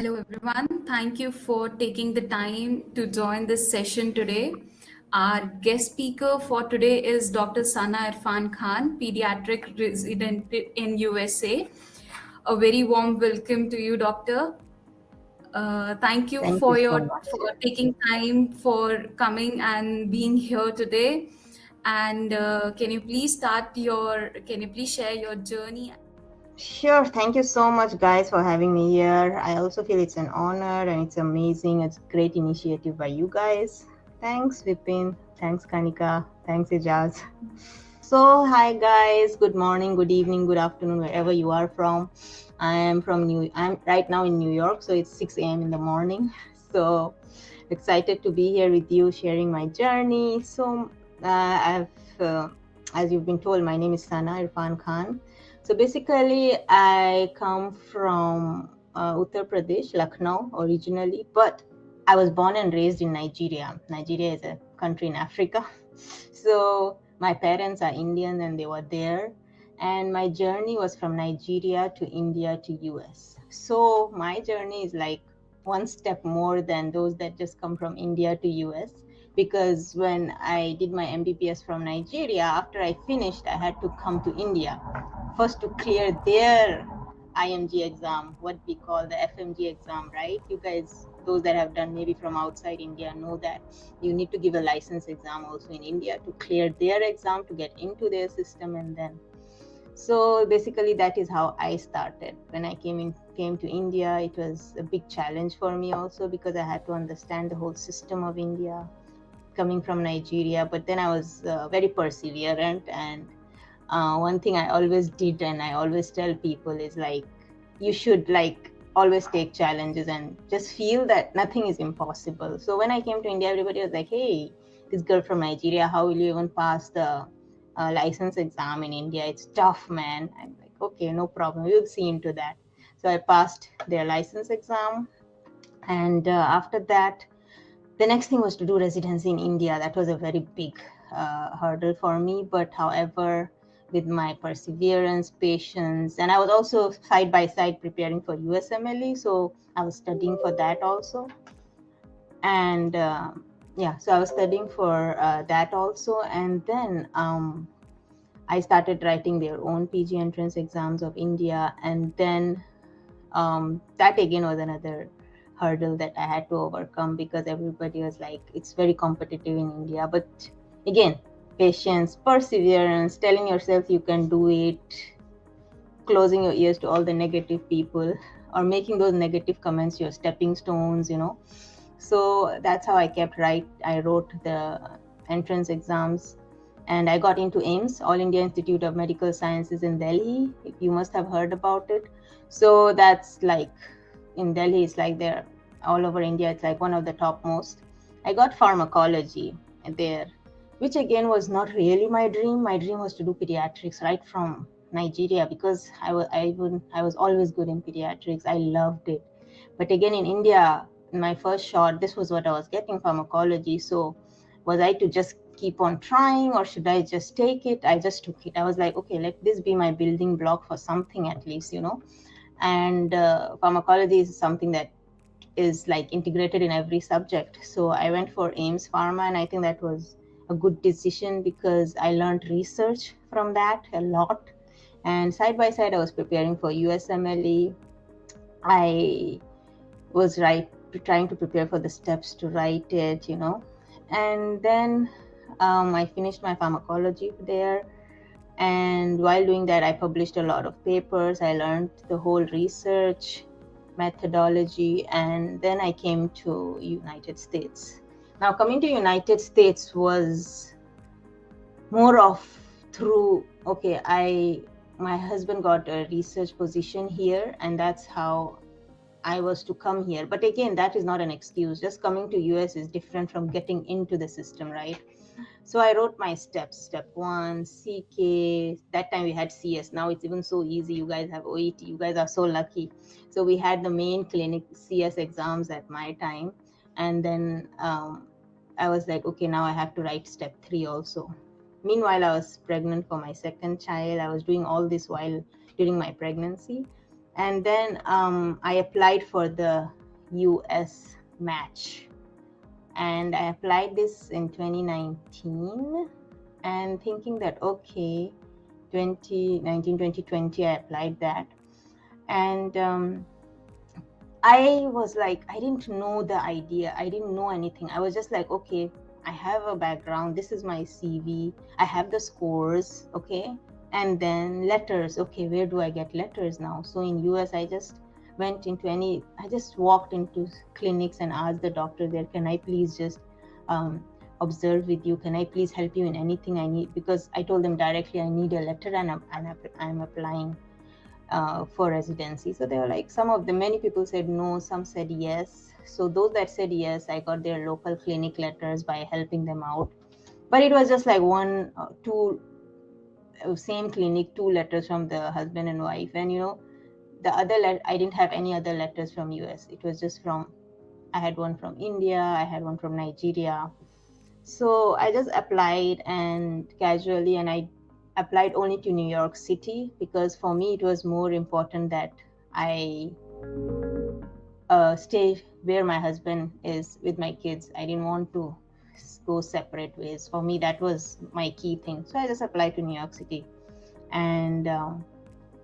Hello, everyone. Thank you for taking the time to join this session today. Our guest speaker for today is Dr. Sana Irfan Khan, Pediatric Resident in USA. A very warm welcome to you, Doctor. Thank you Thank you so much. for taking time for coming and being here today. And can you please share your journey? Sure. Thank you so much, guys, for having me here. I also feel it's an honor and it's amazing. It's a great initiative by you guys. Thanks, Vipin. Thanks, Kanika. Thanks, Ijaz. So, hi, guys. Good morning, good evening, good afternoon, wherever you are from. I'm right now in New York, so it's 6 a.m. in the morning. So, excited to be here with you, sharing my journey. So, as you've been told, my name is Sana Irfan Khan. So basically, I come from Uttar Pradesh, Lucknow originally, but I was born and raised in Nigeria. Nigeria is a country in Africa. So my parents are Indian and they were there. And my journey was from Nigeria to India to US. So my journey is like one step more than those that just come from India to US. Because when I did my MBBS from Nigeria, after I finished, I had to come to India first to clear their IMG exam, what we call the FMG exam, right? You guys, those that have done maybe from outside India know that you need to give a license exam also in India to clear their exam to get into their system. And then so basically that is how I started. When I came to India, it was a big challenge for me also because I had to understand the whole system of India coming from Nigeria. But then I was very perseverant, and one thing I always did and I always tell people is like, you should like always take challenges and just feel that nothing is impossible. So when I came to India, everybody was like, hey, this girl from Nigeria, how will you even pass the license exam in India? It's tough, man. I'm like, okay, no problem. We'll see into that. So I passed their license exam. And after that, the next thing was to do residency in India. That was a very big hurdle for me. But however, with my perseverance, patience, and I was also side by side preparing for USMLE. So I was studying for that also. And so I was studying for that also. And then I started writing their own PG entrance exams of India. And then that again was another hurdle that I had to overcome because everybody was like, it's very competitive in India. But again, patience, perseverance, telling yourself you can do it, closing your ears to all the negative people or making those negative comments your stepping stones, So that's how I wrote the entrance exams. And I got into AIMS, All India Institute of Medical Sciences in Delhi. You must have heard about it. So that's like, in Delhi, it's like they're all over India. It's like one of the topmost. I got pharmacology there, which again was not really my dream. My dream was to do pediatrics right from Nigeria because I was always good in pediatrics. I loved it. But again, in India, in my first shot, this was what I was getting, pharmacology. So was I to just keep on trying or should I just take it? I just took it. I was like, okay, let this be my building block for something at least, And pharmacology is something that is like integrated in every subject. So I went for AIMS Pharma, and I think that was a good decision because I learned research from that a lot. And side by side, I was preparing for USMLE. I was trying to prepare for the steps to write it, And then I finished my pharmacology there. And while doing that, I published a lot of papers. I learned the whole research methodology, and then I came to United States. Now, coming to United States was more of through, my husband got a research position here, and that's how I was to come here. But again, that is not an excuse. Just coming to US is different from getting into the system, right? So I wrote my steps. Step 1, CK. That time we had CS. Now it's even so easy. You guys have OET. You guys are so lucky. So we had the main clinic CS exams at my time. And then I was like, okay, now I have to write step 3 also. Meanwhile, I was pregnant for my second child. I was doing all this while during my pregnancy. And then I applied for the US match. And I applied this in 2019 and thinking that, okay, 2019, 2020, I applied that. And I was like, I didn't know the idea. I didn't know anything. I was just like, okay, I have a background. This is my CV. I have the scores. Okay. And then letters. Okay, where do I get letters now? So in US, I just I just walked into clinics and asked the doctor there, can I please just observe with you? Can I please help you in anything I need? Because I told them directly, I need a letter and I'm applying for residency. So they were like, many people said no, some said yes. So those that said yes, I got their local clinic letters by helping them out. But it was just like two, same clinic, 2 letters from the husband and wife. And the other I didn't have any other letters from US. It was just I had one from India, I had one from Nigeria. So I just applied and casually, and I applied only to New York City because for me it was more important that I stay where my husband is with my kids. I didn't want to go separate ways. For me, that was my key thing. So I just applied to New York City. And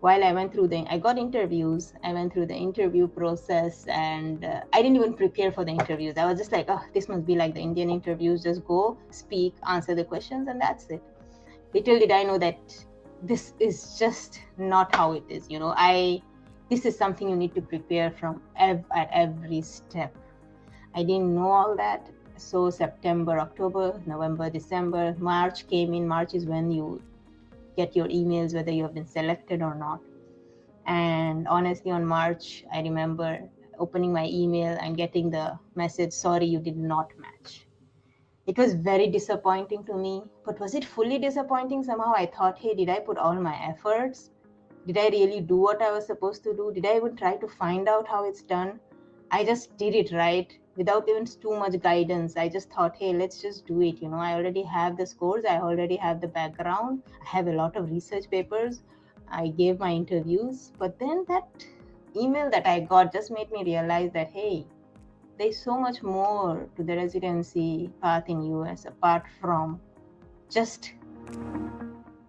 while I got interviews, I went through the interview process, and I didn't even prepare for the interviews. I was just like, oh, this must be like the Indian interviews. Just go, speak, answer the questions, and that's it. Little did I know that this is just not how it is. This is something you need to prepare from at every step. I didn't know all that. So September, October, November, December, March came in. March is when you get your emails whether you have been selected or not. And honestly, on March, I remember opening my email and getting the message, sorry, you did not match. It was very disappointing to me. But was it fully disappointing? Somehow I thought, hey, did I put all my efforts? Did I really do what I was supposed to do? Did I even try to find out how it's done? I just did it right without even too much guidance. I just thought, hey, let's just do it. I already have the scores. I already have the background. I have a lot of research papers. I gave my interviews. But then that email that I got just made me realize that, hey, there's so much more to the residency path in US apart from just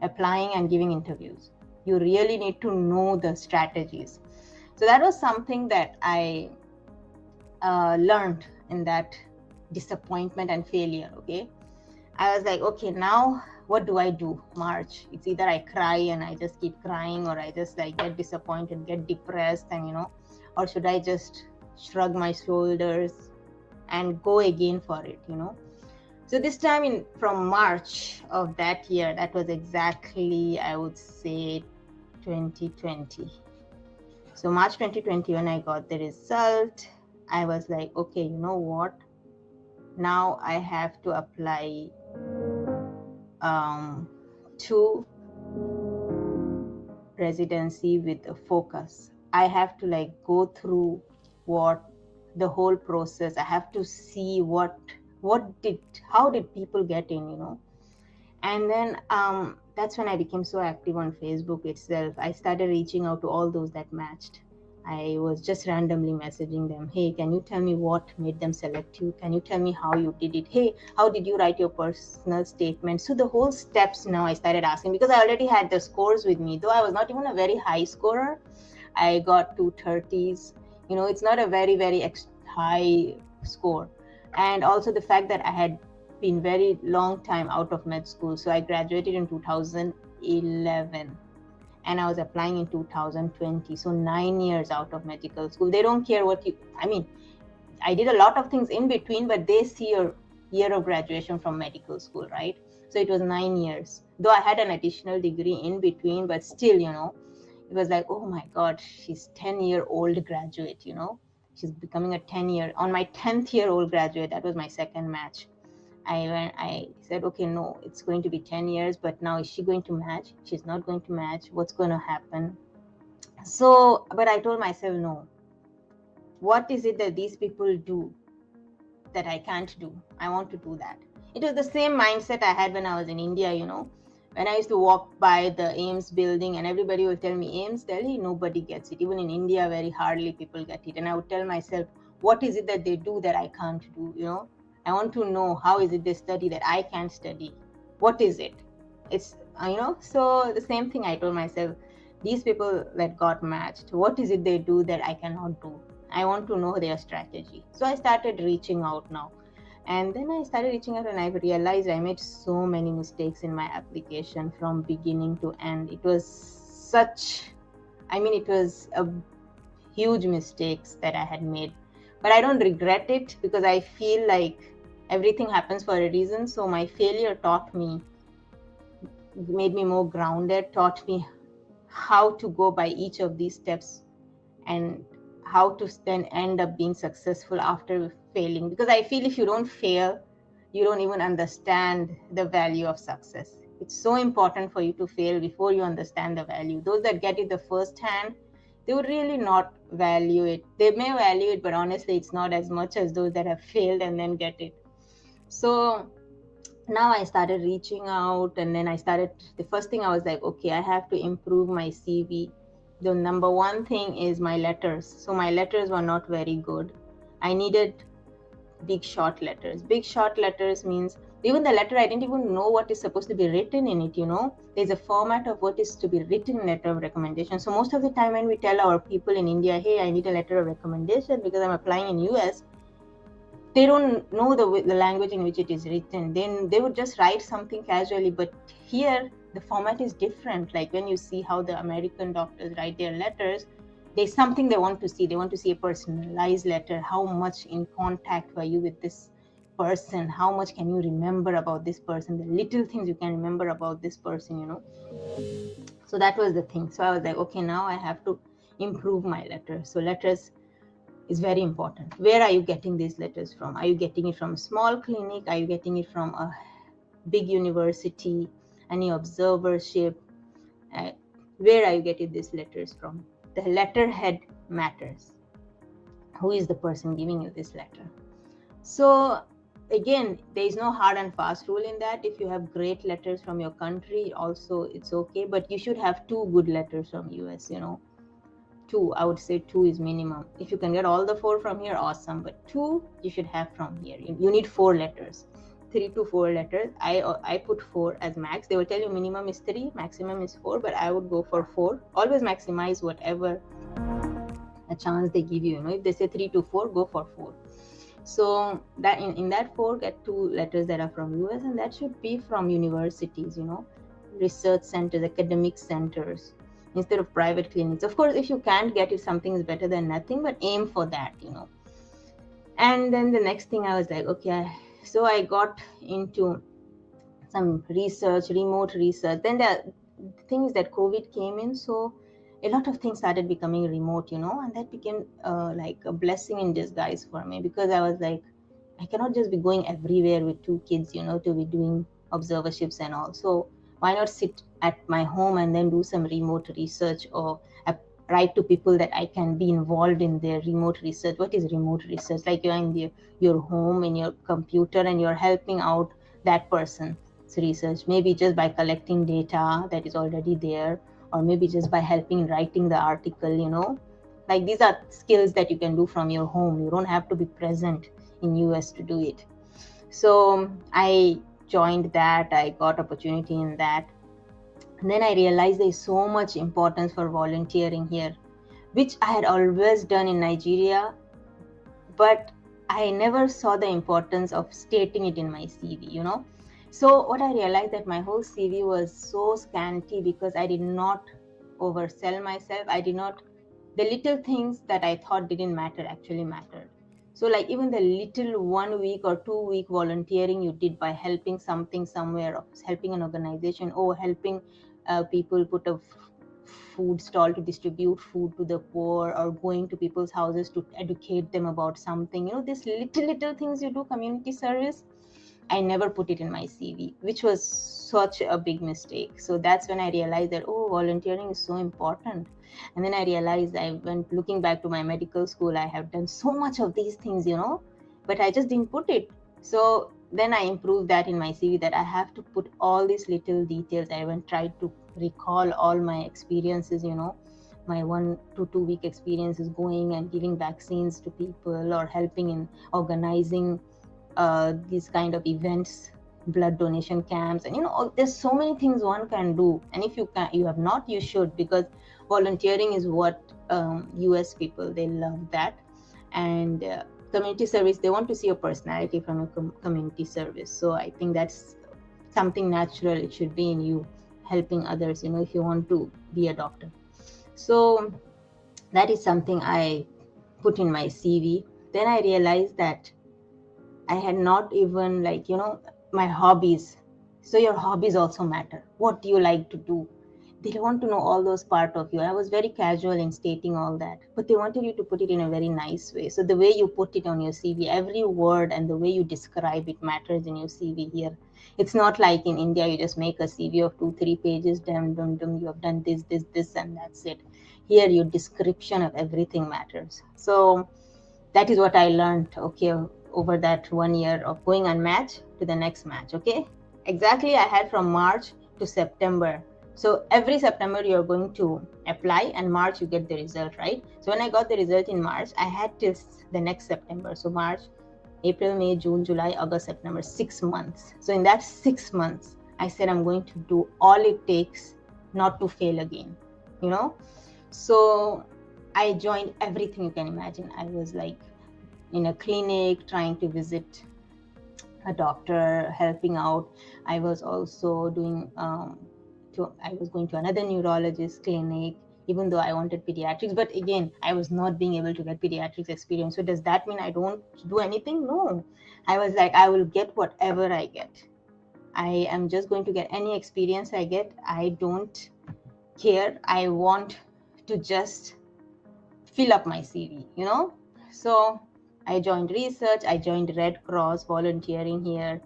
applying and giving interviews. You really need to know the strategies. So that was something that I learned in that disappointment and failure. Okay, I was like, okay, now what do I do? March, it's either I cry and I just keep crying, or I just like get disappointed, get depressed, and or should I just shrug my shoulders and go again for it? So this time from March of that year, that was exactly, I would say, 2020. So March 2020, when I got the result, I was like, okay, you know what? Now I have to apply to residency with a focus. I have to go through the whole process. I have to see how did people get in, and then that's when I became so active on Facebook itself. I started reaching out to all those that matched. I was just randomly messaging them. Hey, can you tell me what made them select you? Can you tell me how you did it? Hey, how did you write your personal statement? So the whole steps now I started asking, because I already had the scores with me. Though I was not even a very high scorer, I got 230s. It's not a very, very high score. And also the fact that I had been very long time out of med school. So I graduated in 2011 and I was applying in 2020. So 9 years out of medical school. They don't care I did a lot of things in between, but they see your year of graduation from medical school, right? So it was 9 years. Though I had an additional degree in between, but still, it was like, oh my God, she's 10-year-old graduate, she's becoming a 10-year. On my 10th-year-old graduate, that was my second match. I said, okay, no, it's going to be 10 years, but now is she going to match? She's not going to match. What's going to happen? So, but I told myself, no. What is it that these people do that I can't do? I want to do that. It was the same mindset I had when I was in India, When I used to walk by the AIMS building and everybody will tell me, AIMS Delhi, nobody gets it. Even in India, very hardly people get it. And I would tell myself, what is it that they do that I can't do? I want to know, how is it they study that I can't study? What is it? It's, so the same thing I told myself, these people that got matched, what is it they do that I cannot do? I want to know their strategy. So I started reaching out now. And then I started reaching out and I realized I made so many mistakes in my application from beginning to end. It was it was a huge mistakes that I had made. But I don't regret it because I feel like everything happens for a reason. So my failure made me more grounded, taught me how to go by each of these steps and how to then end up being successful after failing. Because I feel if you don't fail, you don't even understand the value of success. It's so important for you to fail before you understand the value. Those that get it the first hand, they would really not value it. They may value it, but honestly, it's not as much as those that have failed and then get it. So now I started reaching out, and then the first thing I was like, okay, I have to improve my CV. The number one thing is my letters. So my letters were not very good. I needed big short letters. Big short letters means even the letter, I didn't even know what is supposed to be written in it. There's a format of what is to be written in letter of recommendation. So most of the time when we tell our people in India, hey, I need a letter of recommendation because I'm applying in US, they don't know the language in which it is written. Then they would just write something casually. But here, the format is different. Like when you see how the American doctors write their letters, there's something they want to see. They want to see a personalized letter. How much in contact were you with this person? How much can you remember about this person? The little things you can remember about this person, So that was the thing. So I was like, okay, now I have to improve my letter. So letters is very important. Where are you getting these letters from? Are you getting it from a small clinic? Are you getting it from a big university? Any observership? Where are you getting these letters from? The letterhead matters. Who is the person giving you this letter? So again, there is no hard and fast rule in that. If you have great letters from your country, also it's okay, but you should have 2 good letters from US, 2, I would say 2 is minimum. If you can get all the 4 from here, awesome, but 2 you should have from here. You need 4 letters, 3 to 4 letters. I put 4 as max. They will tell you minimum is 3, maximum is 4, but I would go for 4. Always maximize whatever a chance they give you. If they say 3 to 4, go for 4. So that in that 4, get 2 letters that are from US, and that should be from universities, research centers, academic centers, instead of private clinics. Of course, if you can't get it, something is better than nothing, but aim for that, And then the next thing I was like, okay, so I got into some research, remote research. Then the thing is that COVID came in, so a lot of things started becoming remote, and that became like a blessing in disguise for me, because I was like, I cannot just be going everywhere with 2 kids, to be doing observerships and all. So why not sit at my home and then do some remote research, or write to people that I can be involved in their remote research. What is remote research? Like you're in your home, in your computer, and you're helping out that person's research, maybe just by collecting data that is already there, or maybe just by helping writing the article, Like these are skills that you can do from your home. You don't have to be present in US to do it. So I joined that. I got opportunity in that. And then I realized there's so much importance for volunteering here, which I had always done in Nigeria, but I never saw the importance of stating it in my CV, So what I realized, that my whole CV was so scanty because I did not oversell myself. The little things that I thought didn't matter actually mattered. So like even the little 1 week or 2 week volunteering you did by helping something somewhere, or helping an organization, or helping people put a food stall to distribute food to the poor, or going to people's houses to educate them about something, these little things you do, community service. I never put it in my CV, which was such a big mistake. So that's when I realized that, volunteering is so important. And then I realized, I went looking back to my medical school, I have done so much of these things, but I just didn't put it. So then I improved that in my CV, that I have to put all these little details. I even tried to recall all my experiences, my 1 to 2 week experiences going and giving vaccines to people, or helping in organizing these kind of events, blood donation camps, and there's so many things one can do. And if you have not, you should, because volunteering is what US people, they love that. And community service, they want to see a personality from a community service. So I think that's something natural. It should be in you, helping others, if you want to be a doctor. So that is something I put in my CV. Then I realized that I had not even my hobbies. So your hobbies also matter. What do you like to do? They want to know all those part of you. I was very casual in stating all that, but they wanted you to put it in a very nice way. So the way you put it on your CV, every word and the way you describe it matters in your CV here. It's not like in India, you just make a CV of 2-3 pages, dum, you have done this, and that's it. Here, your description of everything matters. So that is what I learned, okay, over that 1 year of going on match to the next match, okay? Exactly, I had from March to September. So every September you're going to apply, and March you get the result, right? So when I got the result in March, I had till the next September. So March, April, May, June, July, August, September, 6 months. So in that 6 months, I said I'm going to do all it takes not to fail again, So I joined everything you can imagine. I was like in a clinic, trying to visit a doctor, helping out. I was also doing I was going to another neurologist clinic, even though I wanted pediatrics. But again, I was not being able to get pediatrics experience. So does that mean I don't do anything? No. I was like, I will get whatever I get. I am just going to get any experience I get. I don't care. I want to just fill up my CV, So I joined research. I joined Red Cross volunteering here.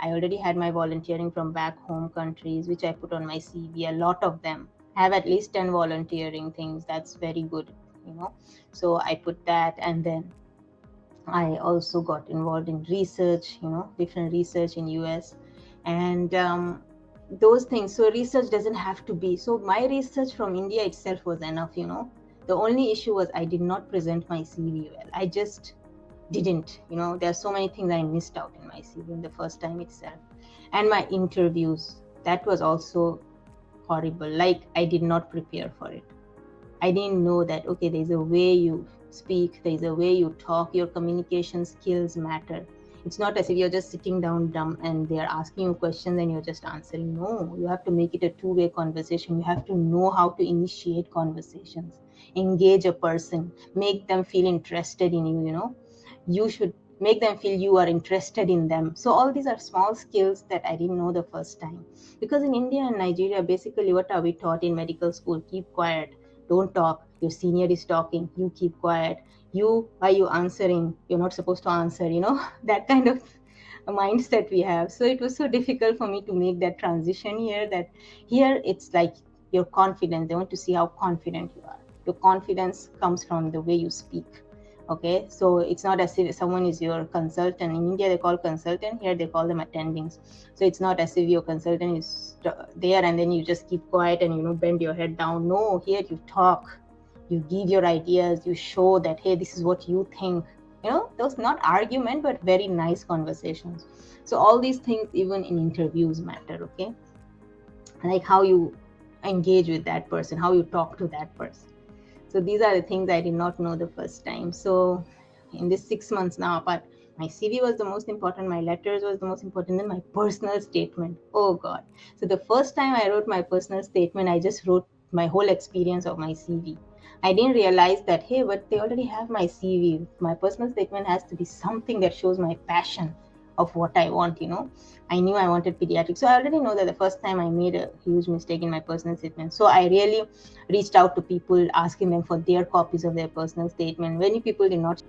I already had my volunteering from back home countries, which I put on my CV. A lot of them have at least 10 volunteering things. That's very good, So I put that, and then I also got involved in research, different research in US, and those things. So research doesn't have to be. So my research from India itself was enough, The only issue was I did not present my CV well. I just didn't, there are so many things I missed out in my CV in the first time itself. And my interviews, that was also horrible. Like, I did not prepare for it. I didn't know that, okay, there's a way you speak, there's a way you talk, your communication skills matter. It's not as if you're just sitting down dumb and they're asking you questions and you're just answering. No, you have to make it a two-way conversation. You have to know how to initiate conversations, engage a person, make them feel interested in you, You should make them feel you are interested in them. So all these are small skills that I didn't know the first time. Because in India and Nigeria, basically what are we taught in medical school? Keep quiet, don't talk. Your senior is talking, you keep quiet. Why are you answering? You're not supposed to answer, that kind of a mindset we have. So it was so difficult for me to make that transition here, that here it's like your confidence. They want to see how confident you are. Your confidence comes from the way you speak. Okay, so it's not as if someone is your consultant. In India, they call consultant. Here, they call them attendings. So it's not as if your consultant is there and then you just keep quiet and, bend your head down. No, here you talk. You give your ideas. You show that, hey, this is what you think. Those not argument, but very nice conversations. So all these things, even in interviews, matter, okay? Like how you engage with that person, how you talk to that person. So these are the things I did not know the first time. So in this 6 months now, but my CV was the most important, my letters was the most important, then my personal statement. Oh God. So the first time I wrote my personal statement, I just wrote my whole experience of my CV. I didn't realize that, hey, but they already have my CV. My personal statement has to be something that shows my passion of what I want, I knew I wanted pediatrics. So I already know that the first time I made a huge mistake in my personal statement. So I really reached out to people, asking them for their copies of their personal statement. Many people did not